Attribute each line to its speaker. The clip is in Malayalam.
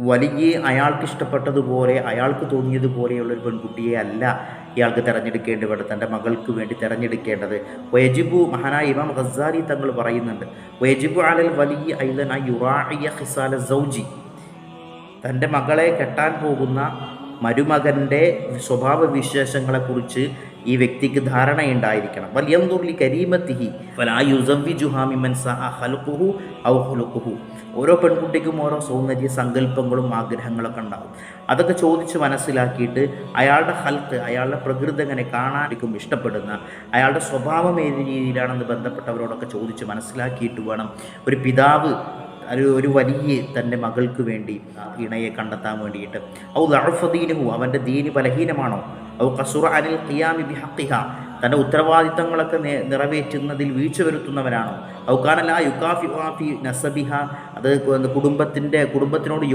Speaker 1: വലിയ അയാൾക്ക് ഇഷ്ടപ്പെട്ടതുപോലെ അയാൾക്ക് തോന്നിയതുപോലെയുള്ളൊരു പെൺകുട്ടിയെ അല്ല ഇയാൾക്ക് തിരഞ്ഞെടുക്കേണ്ടത്, തൻ്റെ മകൾക്ക് വേണ്ടി തിരഞ്ഞെടുക്കേണ്ടത്. വയജിബു, മഹാനായ ഇമാം ഗസ്സാലി തങ്ങൾ പറയുന്നുണ്ട്, വയജിബു അലൽ വലിയ ഐലൻ യുറാഇയ ഖിസാല സൗജി, തൻ്റെ മകളെ കെട്ടാൻ പോകുന്ന മരുമകൻ്റെ സ്വഭാവ വിശേഷങ്ങളെക്കുറിച്ച് ഈ വ്യക്തിക്ക് ധാരണയുണ്ടായിരിക്കണം. വൽയംദുർലി കരീമത്തിഹി ഫലാ യുസവ്വിജുഹാ മിമ്മൻ സഅ ഖൽഖുഹു ഔ ഖുലുഖുഹു. ഓരോ പെൺകുട്ടിക്കും ഓരോ സൗന്ദര്യ സങ്കല്പങ്ങളും ആഗ്രഹങ്ങളൊക്കെ ഉണ്ടാകും. അതൊക്കെ ചോദിച്ച് മനസ്സിലാക്കിയിട്ട് അയാളുടെ ഹൽക്ക്, അയാളുടെ പ്രകൃതി എങ്ങനെ കാണാനിരിക്കും ഇഷ്ടപ്പെടുന്ന, അയാളുടെ സ്വഭാവം ഏത് രീതിയിലാണെന്ന് ബന്ധപ്പെട്ടവരോടൊക്കെ ചോദിച്ച് മനസ്സിലാക്കിയിട്ട് വേണം ഒരു പിതാവ് ഒരു വലിയ തൻ്റെ മകൾക്ക് വേണ്ടി ഇണയെ കണ്ടെത്താൻ വേണ്ടിയിട്ട്. ഔ ദഅഫദീനുഹു, അവൻ്റെ ദീന് ബലഹീനമാണോ, ഔ ഖസുറ അനിൽ ഖിയാമി ബിഹഖിഹ, തൻ്റെ ഉത്തരവാദിത്തങ്ങളൊക്കെ നിറവേറ്റുന്നതിൽ വീഴ്ച വരുത്തുന്നവരാണോ, ഔ കാന ലാ യുകാഫിഉ ഫി നസബിഹ, അത് കുടുംബത്തിനോട്